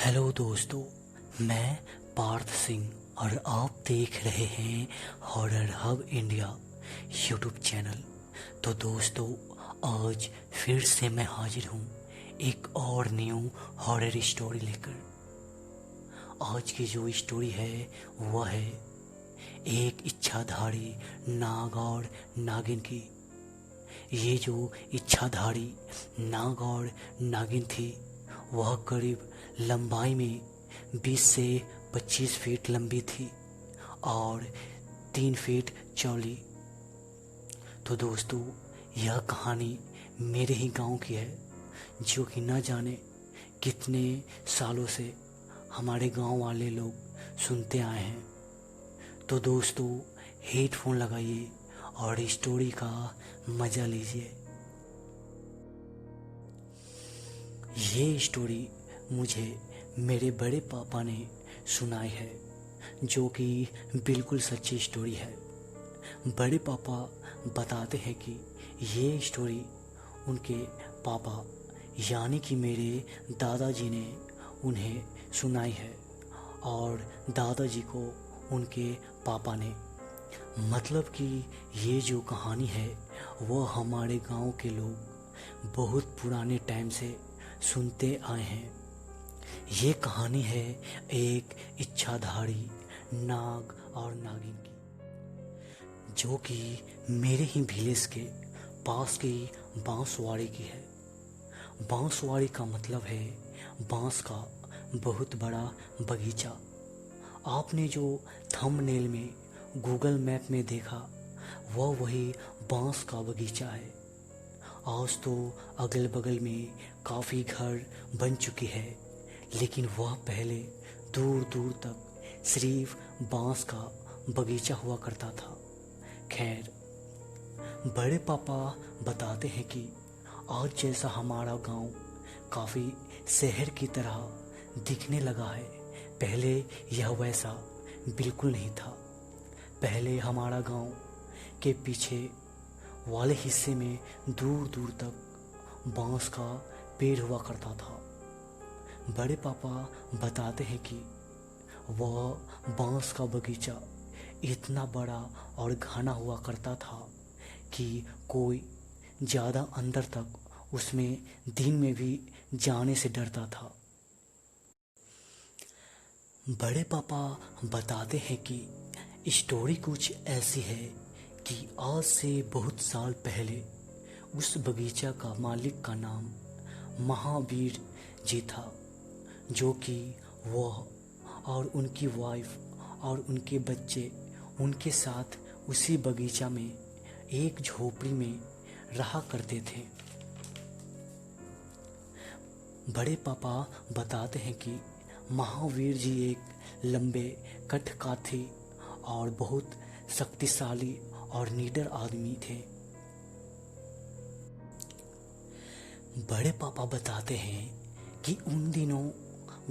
Hello दोस्तों, मैं पार्थ सिंह और आप देख रहे हैं horror hub India YouTube channel. तो दोस्तों, आज फिर से मैं हाजिर हूँ एक और न्यू हॉरर स्टोरी लेकर। आज की जो स्टोरी है वह है एक इच्छाधारी नाग और नागिन की। ये जो इच्छाधारी नाग और नागिन थी वह करीब लंबाई में 20 से 25 फीट लंबी थी और 3 फीट चौड़ी। तो दोस्तों, यह कहानी मेरे ही गांव की है, जो कि न जाने कितने सालों से हमारे गांव वाले लोग सुनते आए हैं। तो दोस्तों, हेडफोन लगाइए और स्टोरी का मज़ा लीजिए। ये स्टोरी मुझे मेरे बड़े पापा ने सुनाई है, जो कि बिल्कुल सच्ची स्टोरी है। बड़े पापा बताते हैं कि ये स्टोरी उनके पापा यानी कि मेरे दादाजी ने उन्हें सुनाई है और दादाजी को उनके पापा ने। मतलब कि ये जो कहानी है वो हमारे गांव के लोग बहुत पुराने टाइम से सुनते आए हैं। ये कहानी है एक इच्छाधारी नाग और नागिन की, जो कि मेरे ही विलेज के पास की बांसवाड़ी की है। बांसवाड़ी का मतलब है बांस का बहुत बड़ा बगीचा। आपने जो थंबनेल में गूगल मैप में देखा वह वही बांस का बगीचा है। आज तो अगल बगल में काफ़ी घर बन चुकी है, लेकिन वह पहले दूर दूर तक सिर्फ बांस का बगीचा हुआ करता था। खैर, बड़े पापा बताते हैं कि आज जैसा हमारा गांव काफ़ी शहर की तरह दिखने लगा है, पहले यह वैसा बिल्कुल नहीं था। पहले हमारा गांव के पीछे वाले हिस्से में दूर दूर तक बांस का पेड़ हुआ करता था। बड़े पापा बताते हैं कि वह बांस का बगीचा इतना बड़ा और घना हुआ करता था कि कोई ज़्यादा अंदर तक उसमें दिन में भी जाने से डरता था। बड़े पापा बताते हैं कि स्टोरी कुछ ऐसी है कि आज से बहुत साल पहले उस बगीचा का मालिक का नाम महावीर जी था, जो कि वह और उनकी वाइफ और उनके बच्चे उनके साथ उसी बगीचा में एक झोपड़ी में रहा करते थे। बड़े पापा बताते हैं कि महावीर जी एक लंबे कठकाठी और बहुत शक्तिशाली और निडर आदमी थे। बड़े पापा बताते हैं कि उन दिनों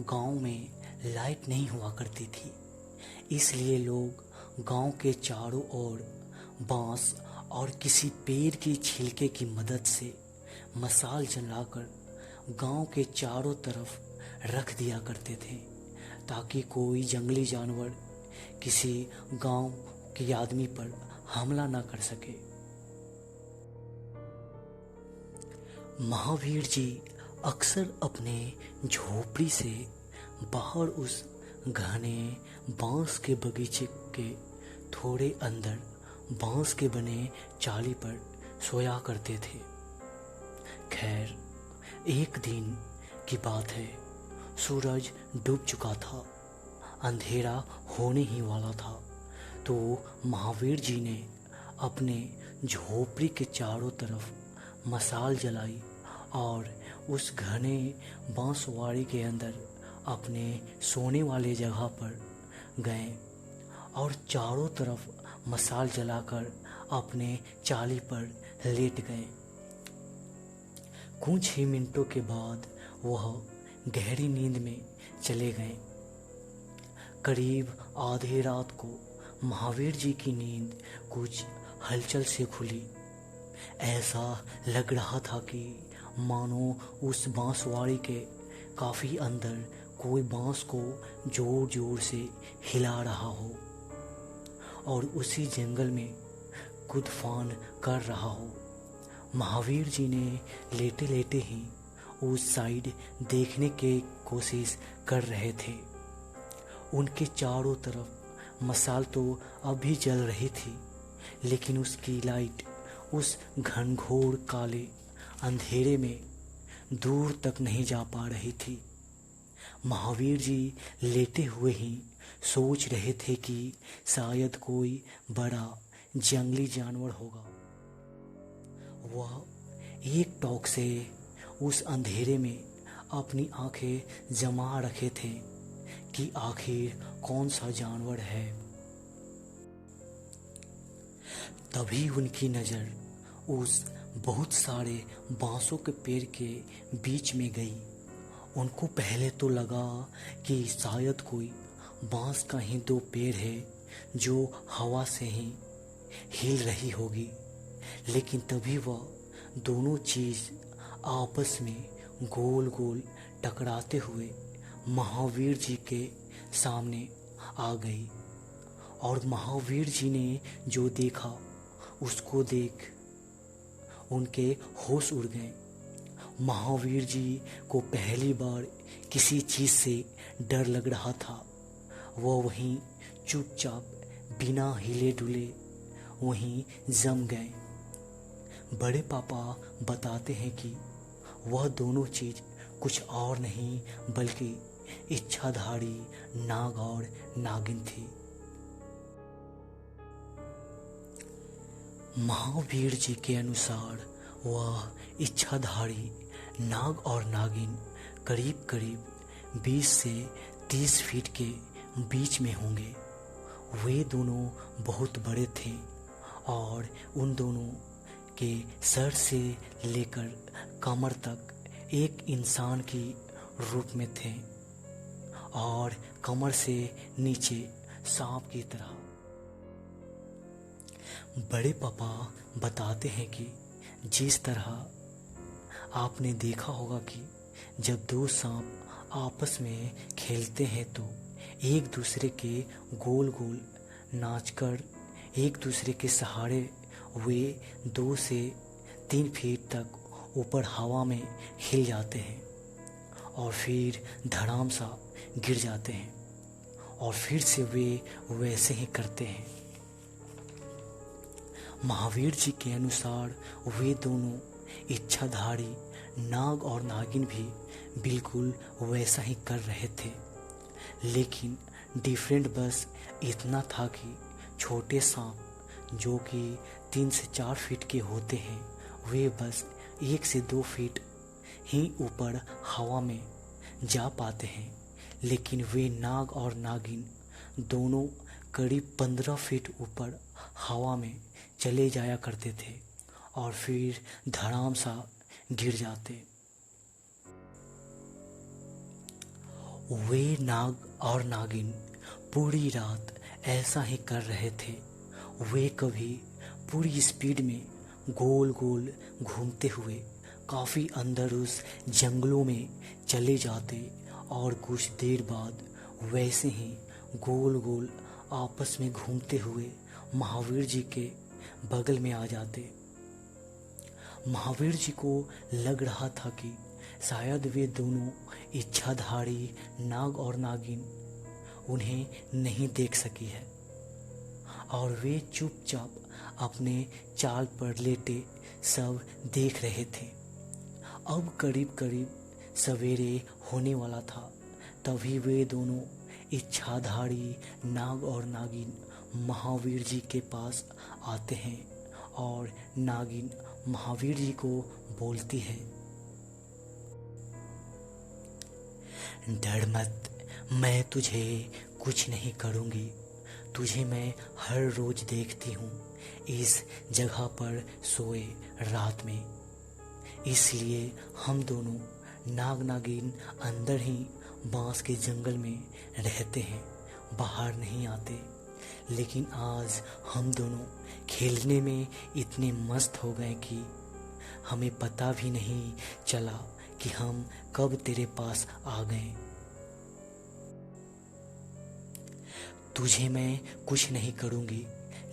गांव में लाइट नहीं हुआ करती थी, इसलिए लोग गांव के चारों ओर बांस और किसी पेड़ की छिलके की मदद से मशाल जलाकर गांव के चारों तरफ रख दिया करते थे, ताकि कोई जंगली जानवर किसी गांव के आदमी पर हमला न कर सके। महावीर जी अक्सर अपने झोपड़ी से बाहर उस घने बांस के बगीचे के थोड़े अंदर बांस के बने चाली पर सोया करते थे। खैर, एक दिन की बात है, सूरज डूब चुका था, अंधेरा होने ही वाला था। तो महावीर जी ने अपने झोपड़ी के चारों तरफ मशाल जलाई और उस घने बांसवाड़ी के अंदर अपने सोने वाले जगह पर गए और चारों तरफ मशाल जलाकर अपने चाली पर लेट गए। कुछ ही मिनटों के बाद वह गहरी नींद में चले गए। करीब आधी रात को महावीर जी की नींद कुछ हलचल से खुली। ऐसा लग रहा था कि मानो उस बांसवाड़ी के काफ़ी अंदर कोई बांस को जोर जोर से हिला रहा हो और उसी जंगल में कूदफान कर रहा हो। महावीर जी ने लेटे लेटे ही उस साइड देखने की कोशिश कर रहे थे। उनके चारों तरफ मशाल तो अभी जल रही थी, लेकिन उसकी लाइट उस घनघोर काले अंधेरे में दूर तक नहीं जा पा रही थी। महावीर जी लेटे हुए ही सोच रहे थे कि शायद कोई बड़ा जंगली जानवर होगा। वह एक टोक से उस अंधेरे में अपनी आंखें जमा रखे थे कि आखिर कौन सा जानवर है। तभी उनकी नज़र उस बहुत सारे बांसों के पेड़ के बीच में गई। उनको पहले तो लगा कि शायद कोई बांस का ही दो पेड़ है जो हवा से ही हिल रही होगी, लेकिन तभी वह दोनों चीज़ आपस में गोल गोल टकराते हुए महावीर जी के सामने आ गई। और महावीर जी ने जो देखा उसको देख उनके होश उड़ गए। महावीर जी को पहली बार किसी चीज़ से डर लग रहा था। वह वहीं चुपचाप बिना हिले डुले वहीं जम गए। बड़े पापा बताते हैं कि वह दोनों चीज़ कुछ और नहीं बल्कि इच्छाधारी नाग और नागिन थी। महावीर जी के अनुसार वह इच्छाधारी नाग और नागिन करीब करीब 20 से 30 फीट के बीच में होंगे। वे दोनों बहुत बड़े थे और उन दोनों के सर से लेकर कमर तक एक इंसान की रूप में थे और कमर से नीचे सांप की तरह। बड़े पापा बताते हैं कि जिस तरह आपने देखा होगा कि जब दो सांप आपस में खेलते हैं तो एक दूसरे के गोल गोल नाचकर एक दूसरे के सहारे वे 2 से 3 फीट तक ऊपर हवा में हिल जाते हैं और फिर धड़ाम सा गिर जाते हैं और फिर से वे वैसे ही करते हैं। महावीर जी के अनुसार वे दोनों इच्छाधारी नाग और नागिन भी बिल्कुल वैसा ही कर रहे थे, लेकिन डिफरेंट बस इतना था कि छोटे सांप जो कि 3 से 4 फीट के होते हैं वे बस 1 से 2 फीट ही ऊपर हवा में जा पाते हैं, लेकिन वे नाग और नागिन दोनों करीब 15 फीट ऊपर हवा में चले जाया करते थे और फिर धड़ाम सा गिर जाते। वे नाग और नागिन पूरी रात ऐसा ही कर रहे थे। वे कभी पूरी स्पीड में गोल गोल घूमते हुए काफ़ी अंदर उस जंगलों में चले जाते और कुछ देर बाद वैसे ही गोल गोल आपस में घूमते हुए महावीर जी के बगल में आ जाते। महावीर जी को लग रहा था कि शायद वे दोनों इच्छाधारी नाग और नागिन उन्हें नहीं देख सकी है और वे चुपचाप अपने चाल पर लेटे सब देख रहे थे। अब करीब करीब सवेरे होने वाला था, तभी वे दोनों इच्छाधारी नाग और नागिन महावीर जी के पास आते हैं और नागिन महावीर जी को बोलती है, डर मत, मैं तुझे कुछ नहीं करूँगी। तुझे मैं हर रोज देखती हूँ इस जगह पर सोए रात में, इसलिए हम दोनों नाग नागिन अंदर ही बांस के जंगल में रहते हैं, बाहर नहीं आते। लेकिन आज हम दोनों खेलने में इतने मस्त हो गए कि हमें पता भी नहीं चला कि हम कब तेरे पास आ गए। तुझे मैं कुछ नहीं करूँगी,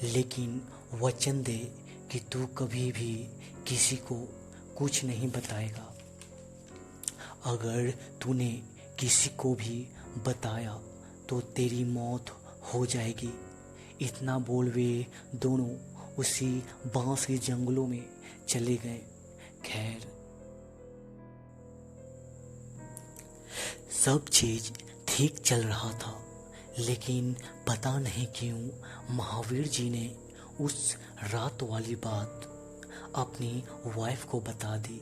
लेकिन वचन दे कि तू कभी भी किसी को कुछ नहीं बताएगा। अगर तूने किसी को भी बताया तो तेरी मौत हो जाएगी। इतना बोल वे दोनों उसी बांस के जंगलों में चले गए। खैर, सब चीज ठीक चल रहा था, लेकिन पता नहीं क्यों महावीर जी ने उस रात वाली बात अपनी वाइफ को बता दी।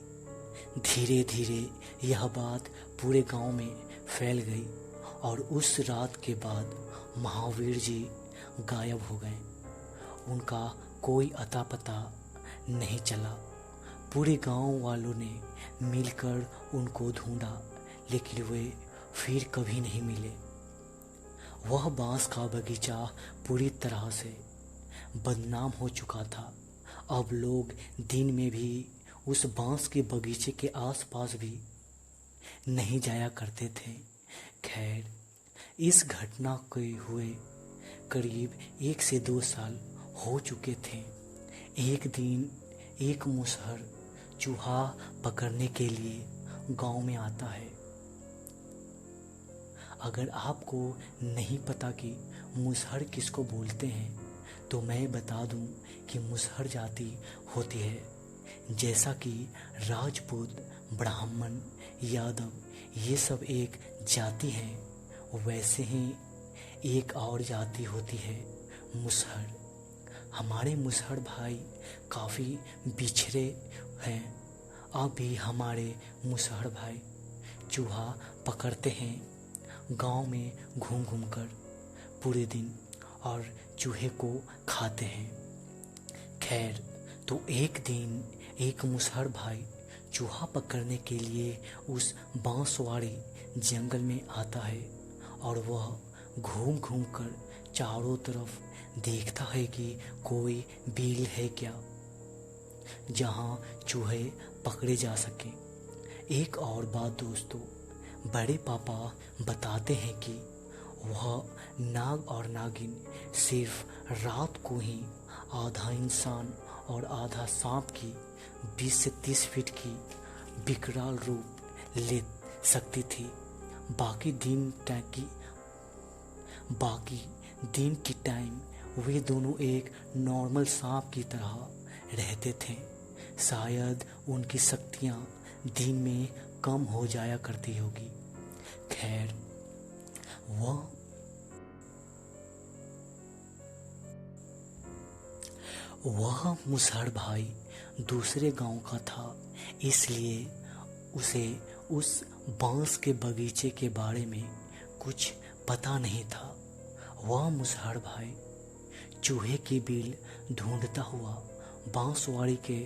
धीरे धीरे यह बात पूरे गांव में फैल गई और उस रात के बाद महावीर जी गायब हो गए। उनका कोई अता पता नहीं चला। पूरे गांव वालों ने मिलकर उनको ढूंढा, लेकिन वे फिर कभी नहीं मिले। वह बांस का बगीचा पूरी तरह से बदनाम हो चुका था। अब लोग दिन में भी उस बांस के बगीचे के आसपास भी नहीं जाया करते थे। खैर, इस घटना के हुए करीब 1 से 2 साल हो चुके थे। एक दिन एक मुसहर चूहा पकड़ने के लिए गांव में आता है। अगर आपको नहीं पता कि मुसहर किसको बोलते हैं, तो मैं बता दूं कि मुसहर जाति होती है जैसा कि राजपूत, ब्राह्मण, यादव ये सब एक जाति है, वैसे ही एक और जाति होती है मुसहर। हमारे मुसहर भाई काफ़ी बिछड़े हैं। अब भी हमारे मुसहर भाई चूहा पकड़ते हैं गांव में घूम घूम कर पूरे दिन और चूहे को खाते हैं। खैर, तो एक दिन एक मुसहर भाई चूहा पकड़ने के लिए उस बांसवाड़ी जंगल में आता है और वह घूम घूम कर चारों तरफ देखता है कि कोई बिल है क्या जहां चूहे पकड़े जा सके। एक और बात दोस्तों, बड़े पापा बताते हैं कि वह नाग और नागिन सिर्फ रात को ही आधा इंसान और आधा सांप की 20 से 30 फीट की विकराल रूप ले सकती थी। बाकी दिन की टाइम वे दोनों एक नॉर्मल सांप की तरह रहते थे। शायद उनकी शक्तियाँ दिन में कम हो जाया करती होगी। खैर, वह मुसहर भाई दूसरे गांव का था, इसलिए उसे उस बांस के बगीचे के बारे में कुछ पता नहीं था। वह मुसहर भाई चूहे की बिल ढूंढता हुआ बांसवाड़ी के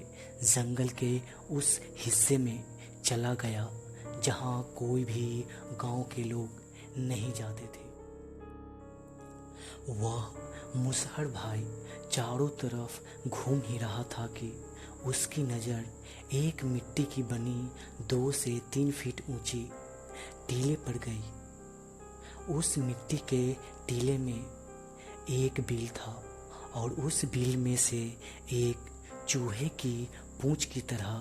जंगल के उस हिस्से में चला गया जहां कोई भी गांव के लोग नहीं जाते थे। वह मुसहर भाई चारों तरफ घूम ही रहा था कि उसकी नज़र एक मिट्टी की बनी 2 से 3 फीट ऊंची टीले पर गई। उस मिट्टी के टीले में एक बिल था और उस बिल में से एक चूहे की पूंछ की तरह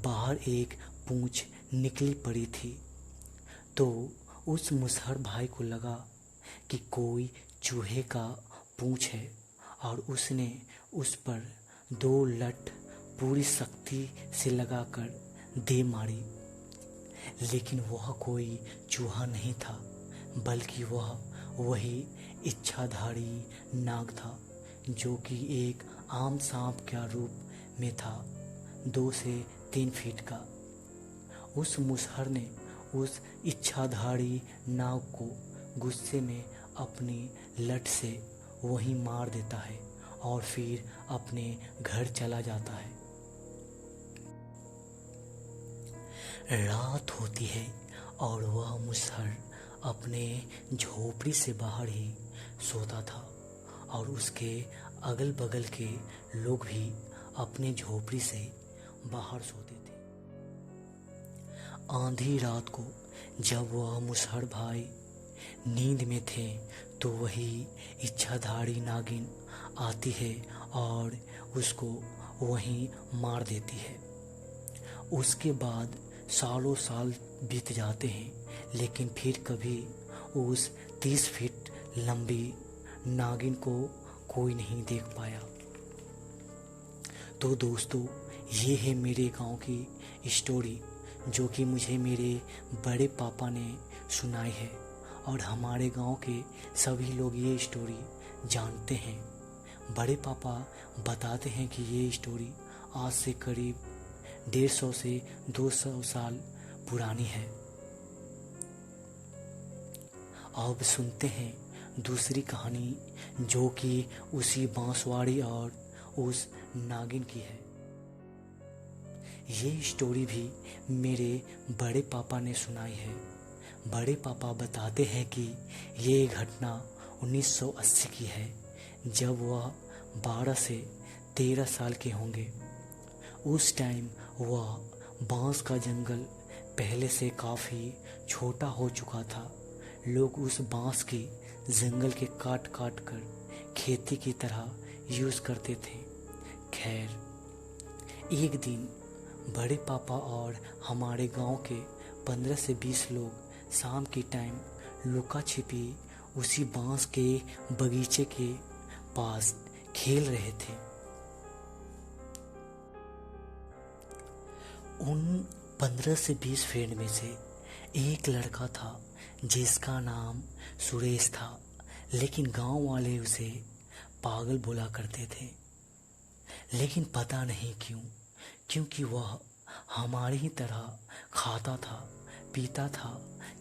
बाहर एक पूंछ निकली पड़ी थी। तो उस मुसहर भाई को लगा कि कोई चूहे का पूंछ है और उसने उस पर 2 लठ पूरी शक्ति से लगाकर दे मारी। लेकिन वह कोई चूहा नहीं था, बल्कि वह वही इच्छाधारी नाग था जो कि एक आम सांप का रूप में था, 2 से 3 फीट का। उस मुसहर ने उस इच्छाधारी नाग को गुस्से में अपनी लठ से वहीं मार देता है और फिर अपने घर चला जाता है। रात होती है और वह मुसहर अपने झोपड़ी से बाहर ही सोता था और उसके अगल बगल के लोग भी अपने झोपड़ी से बाहर सोते थे। आंधी रात को जब वह मुसहर भाई नींद में थे तो वही इच्छाधारी नागिन आती है और उसको वहीं मार देती है। उसके बाद सालों साल बीत जाते हैं, लेकिन फिर कभी उस 30 फीट लंबी नागिन को कोई नहीं देख पाया। तो दोस्तों, ये है मेरे गांव की स्टोरी जो कि मुझे मेरे बड़े पापा ने सुनाई है, और हमारे गांव के सभी लोग ये स्टोरी जानते हैं। बड़े पापा बताते हैं कि ये स्टोरी आज से करीब 150 से 200 साल पुरानी है। अब सुनते हैं दूसरी कहानी जो कि उसी बांसवाड़ी और उस नागिन की है। ये स्टोरी भी मेरे बड़े पापा ने सुनाई है। बड़े पापा बताते हैं कि ये घटना 1980 की है, जब वह 12 से 13 साल के होंगे। उस टाइम वह बांस का जंगल पहले से काफ़ी छोटा हो चुका था। लोग उस बांस की जंगल के काट काट कर खेती की तरह यूज़ करते थे। खैर, एक दिन बड़े पापा और हमारे गांव के 15 से 20 लोग शाम की टाइम लुका छिपी उसी बांस के बगीचे के पास खेल रहे थे। उन 15 से 20 फ्रेंड में से एक लड़का था जिसका नाम सुरेश था, लेकिन गांव वाले उसे पागल बोला करते थे। लेकिन पता नहीं क्यों, क्योंकि वह हमारी ही तरह खाता था, पीता था,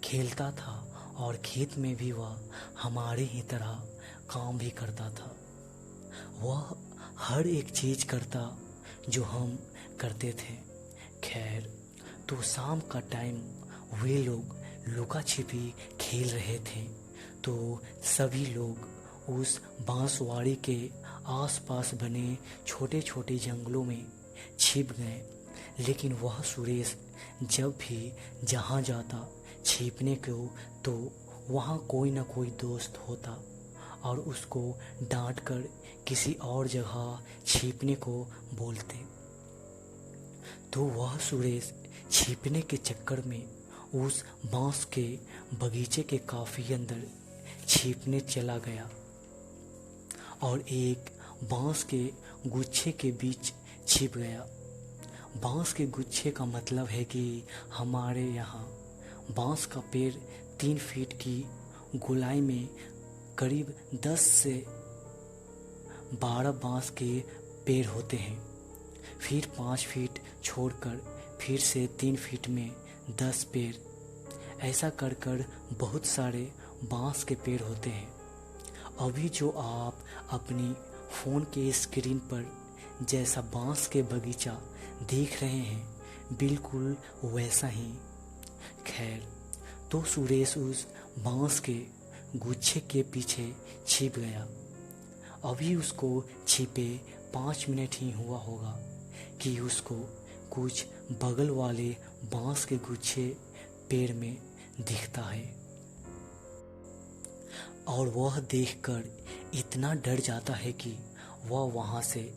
खेलता था, और खेत में भी वह हमारी ही तरह काम भी करता था। वह हर एक चीज़ करता जो हम करते थे। खैर, तो शाम का टाइम वे लोग लुका छिपी खेल रहे थे, तो सभी लोग उस बांसवाड़ी के आसपास बने छोटे छोटे जंगलों में छिप गए। लेकिन वह सुरेश जब भी जहाँ जाता छिपने को, तो वहाँ कोई ना कोई दोस्त होता और उसको डांट कर किसी और जगह छिपने को बोलते। तो वह सुरेश छिपने के चक्कर में उस बांस के बगीचे के काफी अंदर छिपने चला गया और एक बांस के गुच्छे के बीच छिप गया। बांस के गुच्छे का मतलब है कि हमारे यहाँ बांस का पेड़ 3 फीट की गोलाई में करीब 10 से 12 बांस के पेड़ होते हैं। फिर 5 फीट छोड़कर फिर से 3 फीट में 10 पेड़, ऐसा कर कर बहुत सारे बांस के पेड़ होते हैं। अभी जो आप अपनी फ़ोन के स्क्रीन पर जैसा बांस के बगीचा देख रहे हैं, बिल्कुल वैसा ही। खैर, तो सुरेश उस बांस के गुच्छे के पीछे छिप गया। अभी उसको छिपे 5 मिनट ही हुआ होगा कि उसको कुछ बगल वाले बांस के गुच्छे पेड़ में दिखता है, और वह देखकर इतना डर जाता है कि वह वहां से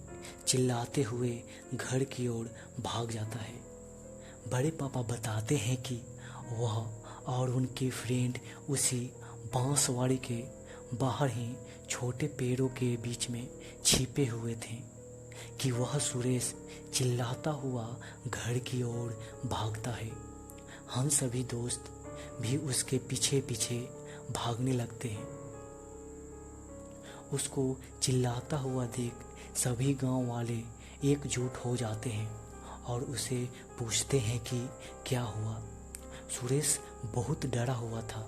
चिल्लाते हुए घर की ओर भाग जाता है। बड़े पापा बताते हैं कि वह और उनके फ्रेंड उसी बांसवाड़ी के बाहर ही छोटे पेड़ों के बीच में छिपे हुए थे कि वह सुरेश चिल्लाता हुआ घर की ओर भागता है। हम सभी दोस्त भी उसके पीछे पीछे भागने लगते हैं। उसको चिल्लाता हुआ देख सभी गांव वाले एकजुट हो जाते हैं और उसे पूछते हैं कि क्या हुआ। सुरेश बहुत डरा हुआ था।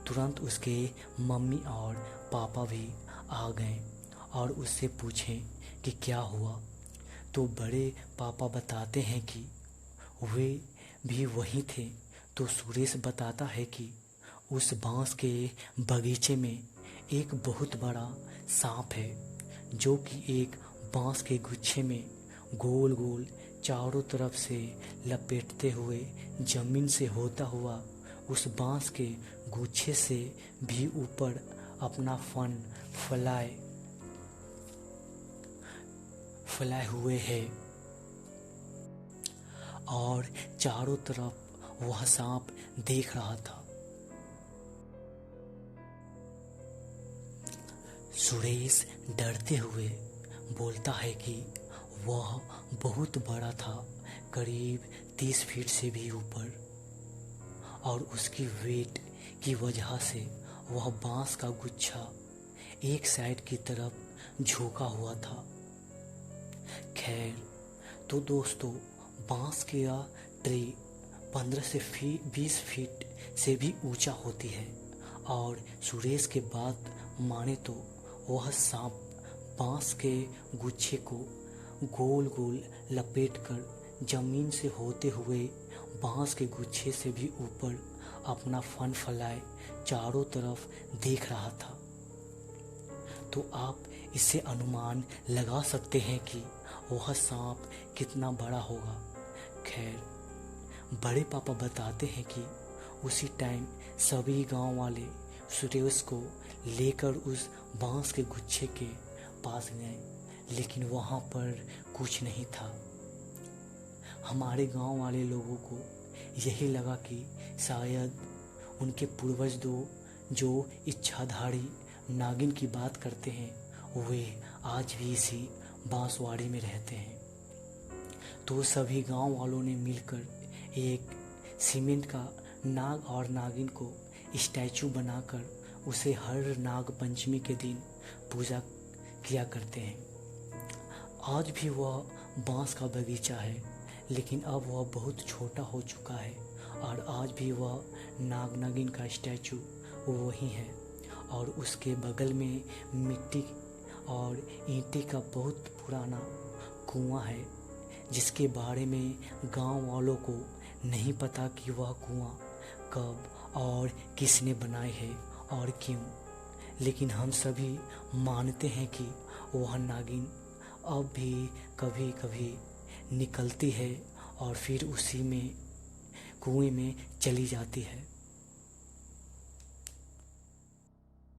तुरंत उसके मम्मी और पापा भी आ गए और उससे पूछें कि क्या हुआ। तो बड़े पापा बताते हैं कि वे भी वहीं थे। तो सुरेश बताता है कि उस बांस के बगीचे में एक बहुत बड़ा सांप है, जो कि एक बांस के गुच्छे में गोल गोल चारों तरफ से लपेटते हुए जमीन से होता हुआ उस बांस के गुच्छे से भी ऊपर अपना फन फैलाए हुए है और चारों तरफ वह सांप देख रहा था। सुरेश डरते हुए बोलता है कि वह बहुत बड़ा था, करीब 30 फीट से भी ऊपर, और उसकी वेट की वजह से वह बांस का गुच्छा एक साइड की तरफ झुका हुआ था। खैर, तो दोस्तों, बांस की यह ट्री 15 से 20 फीट से भी ऊंचा होती है, और सुरेश के बात माने तो वह सांप बांस के गुच्छे को गोल गोल लपेटकर जमीन से होते हुए बांस के गुच्छे से भी ऊपर अपना फन फैलाए चारों तरफ देख रहा था। तो आप इससे अनुमान लगा सकते हैं कि वह सांप कितना बड़ा होगा। खैर, बड़े पापा बताते हैं कि उसी टाइम सभी गांव वाले सुरेश को लेकर उस बांस के गुच्छे के पास गए, लेकिन वहां पर कुछ नहीं था। हमारे गांव वाले लोगों को यही लगा कि शायद उनके पूर्वज जो इच्छाधारी नागिन की बात करते हैं, वे आज भी इसी बांसवाड़ी में रहते हैं। तो सभी गांव वालों ने मिलकर एक सीमेंट का नाग और नागिन को स्टैचू बनाकर उसे हर नाग पंचमी के दिन पूजा किया करते हैं। आज भी वह बांस का बगीचा है, लेकिन अब वह बहुत छोटा हो चुका है, और आज भी वह नाग नागिन का स्टैचू वही है, और उसके बगल में मिट्टी और ईंटे का बहुत पुराना कुआं है, जिसके बारे में गांव वालों को नहीं पता कि वह कुआं कब और किसने बनाई है और क्यों। लेकिन हम सभी मानते हैं कि वह नागिन अब भी कभी कभी निकलती है और फिर उसी में कुएं में चली जाती है।